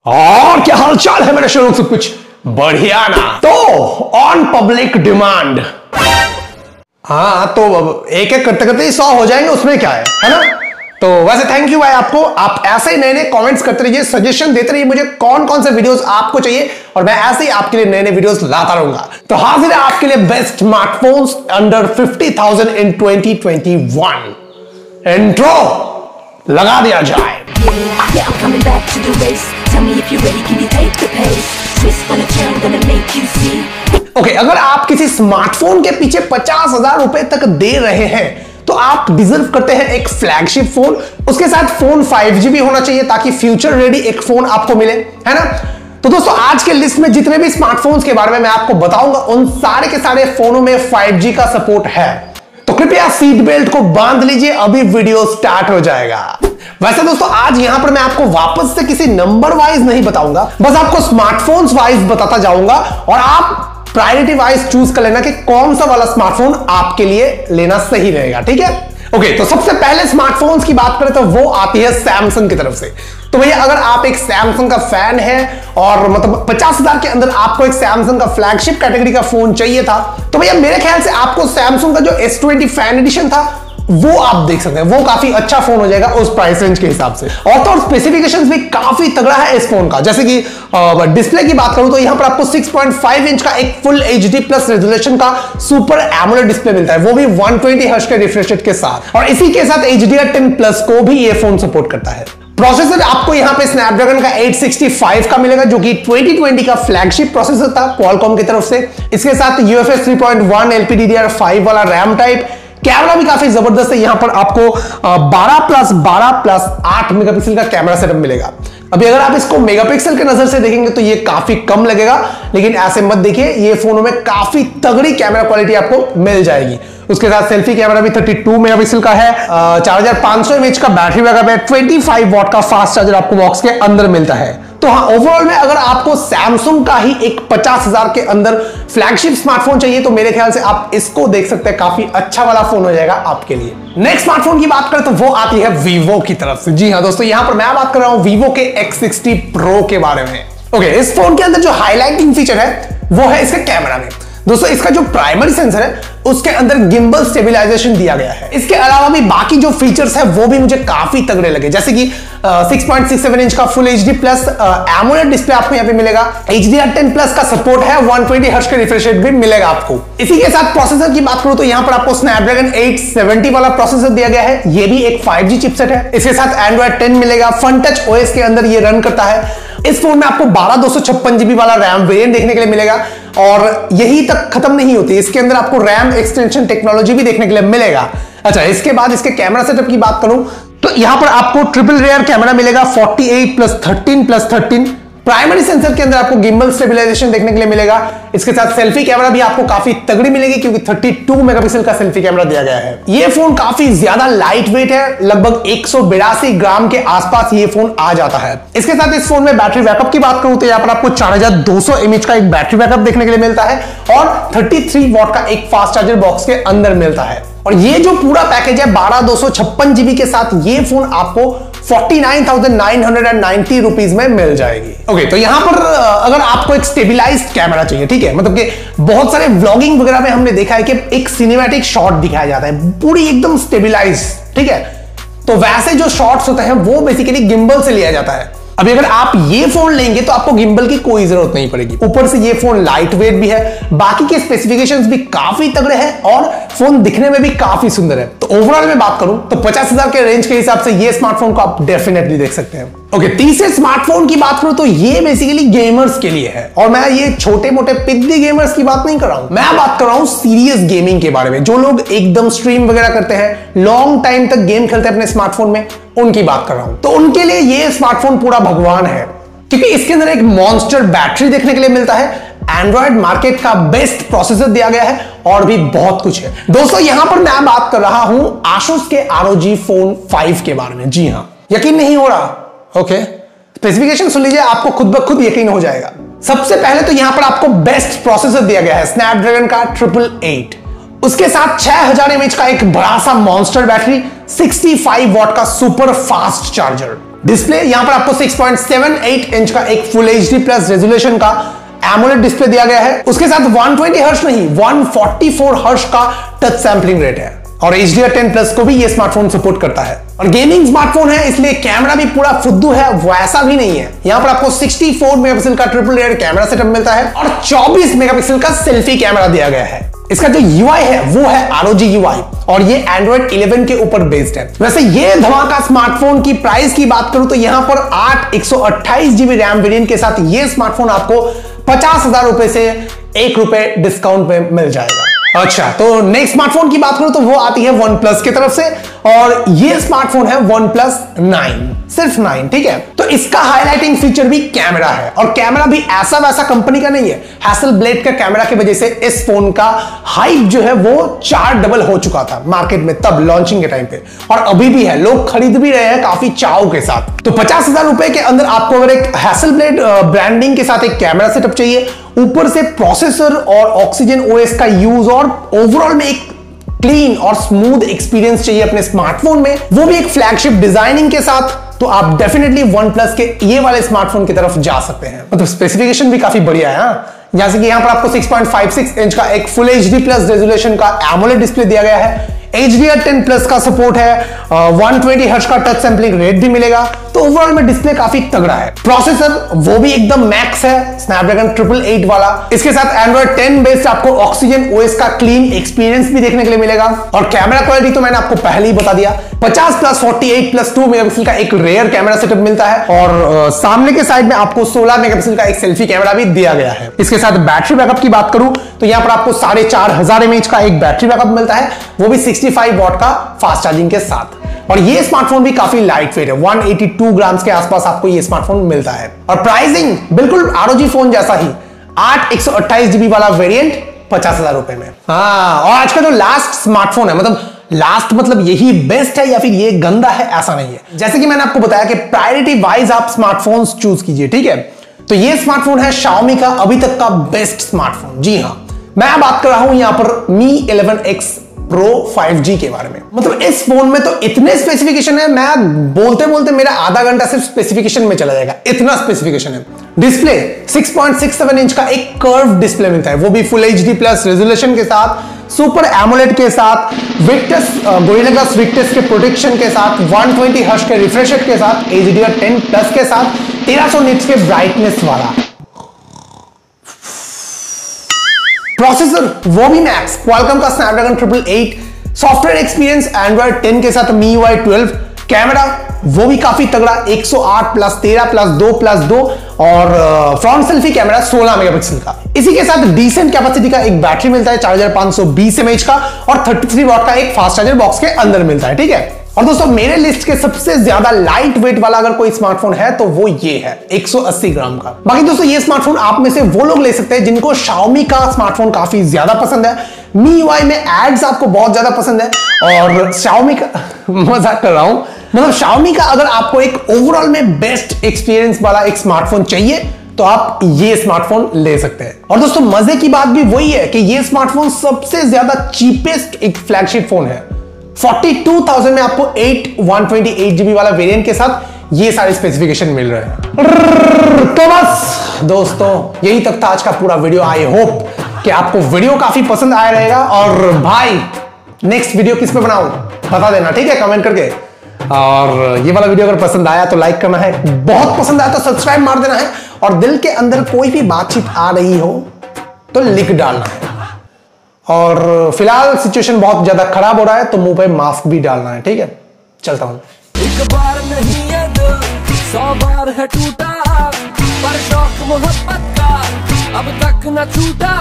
और क्या हाल चाल है मेरे शोरूम, सब कुछ बढ़िया ना। तो ऑन पब्लिक डिमांड, हाँ तो एक एक करते करते 100 हो जाएंगे, उसमें क्या है ना। तो वैसे थैंक यू भाई आपको, आप ऐसे ही नए नए कमेंट्स करते रहिए, सजेशन देते रहिए मुझे कौन कौन से वीडियोस आपको चाहिए, और मैं ऐसे ही आपके लिए नए नए वीडियोस लाता रहूंगा। तो हाजिर है आपके लिए बेस्ट स्मार्टफोन्स अंडर 50,000 इन 2021। इंट्रो लगा दिया जाए। Yeah, I'm coming back to the race. Tell me if you're ready, can you take the pace? Twist on a chair, I'm gonna make you see. Okay, अगर आप किसी smartphone के पीछे 50,000 रुपए तक दे रहे हैं तो आप डिजर्व करते हैं एक फ्लैगशिप फोन। उसके साथ फोन 5G भी होना चाहिए ताकि फ्यूचर रेडी एक फोन आपको मिले, है ना। तो दोस्तों आज के लिस्ट में जितने भी स्मार्टफोन्स के बारे में मैं आपको बताऊंगा उन सारे के सारे फोनों में 5G का सपोर्ट है। तो कृपया सीट बेल्ट को बांध लीजिए, अभी वीडियो स्टार्ट हो जाएगा। वैसे दोस्तों आज यहां पर मैं आपको वापस से किसी नंबर वाइज नहीं बताऊंगा, बस आपको स्मार्टफोन्स वाइज बताता जाऊंगा और आप प्रायोरिटी वाइज चूज कर लेना कि कौन सा वाला स्मार्टफोन आपके लिए लेना सही रहेगा, ठीक है। ओके, तो सबसे पहले स्मार्टफोन्स की बात करें तो वो आती है सैमसंग की तरफ से। तो भैया अगर आप एक सैमसंग का फैन है और मतलब 50,000 के अंदर आपको एक सैमसंग का फ्लैगशिप कैटेगरी का फोन चाहिए था, तो भैया मेरे ख्याल से आपको सैमसंग का जो S20 फैन एडिशन था वो आप देख सकते हैं, वो काफी अच्छा फोन हो जाएगा उस प्राइस रेंज के हिसाब से। और तो स्पेसिफिकेशंस भी काफी तगड़ा है इस फोन का। जैसे कि डिस्प्ले की बात करूं तो यहां पर आपको 6.5 इंच का एक फुल HD प्लस रेजोल्यूशन का सुपर एमोलेड डिस्प्ले मिलता है, वो भी 120 हर्ट्ज के रिफ्रेश रेट के साथ, और इसी के साथ HDR10 प्लस को भी ये फोन सपोर्ट करता है। प्रोसेसर आपको यहां पे स्नैपड्रैगन का 865 का मिलेगा जो कि 2020 का फ्लैगशिप प्रोसेसर था क्वालकॉम की तरफ से। इसके साथ UFS 3.1 LPDDR5 वाला रैम टाइप। कैमरा भी काफी जबरदस्त है, यहां पर आपको 12+12+8 मेगापिक्सल का कैमरा सेटअप मिलेगा। अभी अगर आप इसको मेगापिक्सल के नजर से देखेंगे तो ये काफी कम लगेगा, लेकिन ऐसे मत देखिए, ये फोनों में काफी तगड़ी कैमरा क्वालिटी आपको मिल जाएगी। उसके साथ सेल्फी कैमरा भी 32 मेगापिक्सल का है, 4500 mAh का बैटरी बैकअप है, 25 वॉट का फास्ट चार्जर आपको बॉक्स के अंदर मिलता है। तो हाँ, ओवरऑल में अगर आपको सैमसंग का ही एक 50,000 के अंदर फ्लैगशिप स्मार्टफोन चाहिए तो मेरे ख्याल से आप इसको देख सकते हैं, काफी अच्छा वाला फोन हो जाएगा आपके लिए। नेक्स्ट स्मार्टफोन की बात करें तो वो आती है वीवो की तरफ से। जी हाँ दोस्तों, यहां पर मैं बात कर रहा हूं वीवो के X60 Pro के बारे में। ओके, इस फोन के अंदर जो हाईलाइटिंग फीचर है वो है इसके कैमरा में। दोस्तों इसका जो प्राइमरी सेंसर है उसके अंदर गिम्बल स्टेबलाइजेशन दिया गया है। इसके अलावा भी बाकी जो फीचर्स है वो भी मुझे काफी तगड़े लगे, जैसे कि 6.67 इंच का full HD plus AMOLED display आपको यहाँ पे मिलेगा, HDR10 प्लस का सपोर्ट है, 120 हर्ट्ज का रिफ्रेश रेट भी मिलेगा आपको। इसी के साथ प्रोसेसर की बात करूं तो यहाँ पर आपको स्नैपड्रैगन 870 वाला प्रोसेसर दिया गया है, ये भी एक 5G चिपसेट है। इसके साथ Android 10 मिलेगा, फन टच OS के अंदर ये रन करता है। इस फोन में आपको 12/256 GB वाला रैम वेरिएंट देखने के लिए मिलेगा, और यही तक खत्म नहीं होती, इसके अंदर आपको रैम एक्सटेंशन टेक्नोलॉजी भी देखने के लिए मिलेगा। अच्छा, इसके बाद इसके कैमरा सेटअप की बात करूं तो यहां पर आपको ट्रिपल रेयर कैमरा मिलेगा, 48+13+13। प्राइमरी सेंसर के अंदर आपको गिम्बल स्टेबलाइजेशन देखने के लिए मिलेगा। इसके साथ सेल्फी कैमरा भी आपको काफी तगड़ी मिलेगी क्योंकि 32 मेगापिक्सल का सेल्फी कैमरा दिया गया है। ये फोन काफी ज्यादा लाइट वेट है, लगभग 182 ग्राम के आसपास ये फोन आ जाता है। इसके साथ इस फोन में बैटरी बैकअप की बात करूं तो यहाँ पर आपको 4200 mAh का एक बैटरी बैकअप देखने के लिए मिलता है, और 33 वॉट का एक फास्ट चार्जर बॉक्स के अंदर मिलता है। और ये जो पूरा पैकेज है 12/256 GB के साथ, ये फोन आपको 49,990 रुपीज में मिल जाएगी। ओके, तो यहां पर अगर आपको एक स्टेबलाइज्ड कैमरा चाहिए, ठीक है, मतलब कि बहुत सारे व्लॉगिंग वगैरह में हमने देखा है कि एक सिनेमैटिक शॉट दिखाया जाता है पूरी एकदम स्टेबलाइज, ठीक है, तो वैसे जो शॉट्स होते हैं वो बेसिकली गिम्बल से लिया जाता है। अभी अगर आप ये फोन लेंगे तो आपको गिम्बल की कोई जरूरत नहीं पड़ेगी। ऊपर से ये फोन लाइट वेट भी है, बाकी के स्पेसिफिकेशंस भी काफी तगड़े हैं, और फोन दिखने में भी काफी सुंदर है। तो ओवरऑल में बात करूं तो 50,000 के रेंज के हिसाब से ये स्मार्टफोन को आप डेफिनेटली देख सकते हैं। ओके, तीसरे स्मार्टफोन की बात करूं तो ये बेसिकली गेमर्स के लिए है, और मैं ये छोटे मोटे पिद्दी गेमर्स की बात नहीं कर रहा हूं, मैं बात कर रहा हूं सीरियस गेमिंग के बारे में। जो लोग एकदम स्ट्रीम वगैरह करते हैं, लॉन्ग टाइम तक गेम खेलते हैं अपने स्मार्टफोन में, उनकी बात कर रहा हूं। तो उनके लिए ये स्मार्टफोन पूरा भगवान है, क्योंकि इसके अंदर एक मॉन्स्टर बैटरी देखने के लिए मिलता है, एंड्रॉइड मार्केट का बेस्ट प्रोसेसर दिया गया है, और भी बहुत कुछ है। दोस्तों यहां पर मैं बात कर रहा हूं आसूस के ROG Phone 5 के बारे में। जी हां, यकीन नहीं हो रहा? ओके, स्पेसिफिकेशन सुन लीजिए, आपको खुद ब खुद यकीन हो जाएगा। सबसे पहले तो यहां पर आपको बेस्ट प्रोसेसर दिया गया है, स्नैपड्रैगन का 888। उसके साथ 6000 mAh का एक बड़ा सा मॉन्स्टर बैटरी, 65 वॉट का सुपर फास्ट चार्जर, डिस्प्ले यहां पर आपको 6.78 इंच का एक फुल एचडी प्लस रेजोल्यूशन का एमोलेड डिस्प्ले दिया गया है। उसके साथ 120 हर्ट्ज नहीं 144 हर्ट्ज का टच सैंपलिंग रेट है और HDR10 प्लस को भी ये स्मार्टफोन सपोर्ट करता है। और गेमिंग स्मार्टफोन है इसलिए कैमरा भी पूरा फुद्दू है, वैसा भी नहीं है। यहां पर आपको 64 मेगापिक्सल का ट्रिपल लेयर कैमरा सेटअप मिलता है और 24 मेगापिक्सल का सेल्फी कैमरा दिया गया है। इसका जो UI है वो है ROG UI और ये Android 11 के ऊपर बेस्ड है। वैसे ये धमाका स्मार्टफोन की प्राइस की बात करूं तो यहां पर 8 128 GB रैम वेरिएंट के साथ ये स्मार्टफोन आपको 50,000 रुपए से ₹1 डिस्काउंट में मिल जाएगा। अच्छा, तो नेक्स्ट स्मार्टफोन की बात करूं तो वो आती है OnePlus की तरफ से और ये स्मार्टफोन है OnePlus 9, सिर्फ 9, ठीक है। तो इसका हाईलाइटिंग फीचर भी कैमरा है और कैमरा भी ऐसा वैसा कंपनी का नहीं है। हैसलब्लेड का कैमरा की वजह से इस फोन का हाइप जो है वो 4 डबल हो चुका था मार्केट में तब लॉन्चिंग के टाइम पे और अभी भी है, लोग खरीद भी रहे हैं काफी चाव के साथ। तो 50,000 रुपए के अंदर आपको अगर एक हैसलब्लेड ब्रांडिंग के साथ एक कैमरा सेटअप चाहिए, ऊपर से प्रोसेसर और ऑक्सीजन OS का यूज और ओवरऑल में एक क्लीन और स्मूथ एक्सपीरियंस चाहिए अपने स्मार्टफोन में, वो भी एक फ्लैगशिप डिजाइनिंग के साथ, तो आप डेफिनेटली OnePlus के ये वाले स्मार्टफोन की तरफ जा सकते हैं। मतलब स्पेसिफिकेशन भी काफी बढ़िया है। जैसे कि यहां पर आपको 6.56 इंच का एक फुल HD प्लस रेजोल्यूशन का एमोलेड डिस्प्ले दिया गया है, HDR10 प्लस का सपोर्ट है, 120 हर्ट्ज का टच सैंपलिंग रेट भी मिलेगा, तो ओवरऑल में डिस्प्ले काफी तगड़ा है। प्रोसेसर वो भी एकदम मैक्स है, स्नैपड्रैगन 888 वाला। इसके साथ Android 10 बेस्ड आपको ऑक्सीजन OS का क्लीन एक्सपीरियंस भी देखने के लिए मिलेगा और कैमरा क्वालिटी तो मैंने आपको पहले ही बता दिया, 50+48+2 मेगापिक्सल का एक रेयर कैमरा सेटअप मिलता है और सामने के साइड में आपको 16 मेगापिक्सल का एक सेल्फी कैमरा भी दिया गया है। इसके साथ बैटरी बैकअप की बात करूं तो यहां पर आपको 4500 mAh का एक बैटरी बैकअप मिलता है, वो भी 65 वॉट का फास्ट चार्जिंग के साथ। और ये स्मार्टफोन भी काफी लाइट वेट है, 182 ग्राम्स के आसपास आपको ये स्मार्टफोन मिलता है और प्राइसिंग बिल्कुल ROG फोन जैसा ही, 8 128 GB वाला वेरिएंट 50,000 रुपए में। हाँ, और आज का जो लास्ट स्मार्टफोन है, मतलब लास्ट मतलब यही बेस्ट है या फिर ये गंदा है, ऐसा नहीं है। जैसे कि मैंने आपको बताया कि प्रायोरिटी वाइज आप स्मार्टफोन्स चूज कीजिए, ठीक है। तो ये स्मार्टफोन है Xiaomi का अभी तक का बेस्ट स्मार्टफोन। जी हाँ, मैं बात कर रहा हूं यहां पर Mi 11X Pro 5G के बारे में। मतलब इस फोन में तो इतने स्पेसिफिकेशन है, मैं बोलते बोलते मेरा आधा घंटा सिर्फ स्पेसिफिकेशन में चला जाएगा, इतना स्पेसिफिकेशन है। डिस्प्ले 6.67 इंच का एक कर्व डिस्प्ले मिलता है, वो भी फुल HD प्लस रेजोल्यूशन के साथ, सुपर एमोलेड के साथ, विक्टस गोरिल्ला ग्लास विक्टस के प्रोटेक्शन के साथ, 120 हर्ट्ज के रिफ्रेश रेट के साथ, HDR10 प्लस के साथ, 1300 निट्स के ब्राइटनेस वाला। प्रोसेसर वो भी मैक्स, क्वालकॉम का स्नैपड्रैगन 888, सॉफ्टवेयर एक्सपीरियंस Android 10 के साथ MIUI 12, कैमरा वो भी काफी तगड़ा 108+13+2+2 और फ्रंट सेल्फी कैमरा 16 मेगापिक्सल का। इसी के साथ डिसेंट कैपेसिटी का एक बैटरी मिलता है, चार्जर 520 mAh का और 33 वॉट का एक फास्ट चार्जर बॉक्स के अंदर मिलता है, ठीक है। और दोस्तों मेरे लिस्ट के सबसे ज्यादा लाइट वेट वाला अगर कोई स्मार्टफोन है तो वो ये है 180 ग्राम का। बाकी दोस्तों ये स्मार्टफोन आप में से वो लोग ले सकते हैं जिनको Xiaomi का स्मार्टफोन काफी ज्यादा पसंद है, MIUI में एड्स आपको बहुत ज्यादा पसंद है और Xiaomi का मजाक कर रहा हूं, मतलब Xiaomi का अगर आपको एक ओवरऑल में बेस्ट एक्सपीरियंस वाला एक स्मार्टफोन चाहिए तो आप ये स्मार्टफोन ले सकते हैं। और दोस्तों मजे की बात भी वही है कि ये स्मार्टफोन सबसे ज्यादा चीपेस्ट एक फ्लैगशिप फोन है, 42,000 में आपको 8 128 GB वाला वेरिएंट के साथ ये सारे स्पेसिफिकेशन मिल रहे हैं। तो बस दोस्तों यही तक था आज का पूरा वीडियो। आई होप कि आपको वीडियो काफी पसंद आया रहेगा और भाई नेक्स्ट वीडियो किस पे बनाऊं बता देना, ठीक है, कमेंट करके। और ये वाला वीडियो अगर पसंद आया तो लाइक करना है, बहुत पसंद आया तो सब्सक्राइब मार देना है और दिल के अंदर कोई भी बातचीत आ रही हो तो लिख डालना है। और फिलहाल सिचुएशन बहुत ज्यादा खराब हो रहा है तो मुंह पे मास्क भी डालना है, ठीक है। चलता हूं। एक बार नहीं है दिल 100 बार है टूटा, पर शौक मोहब्बत का अब तक न छूटा।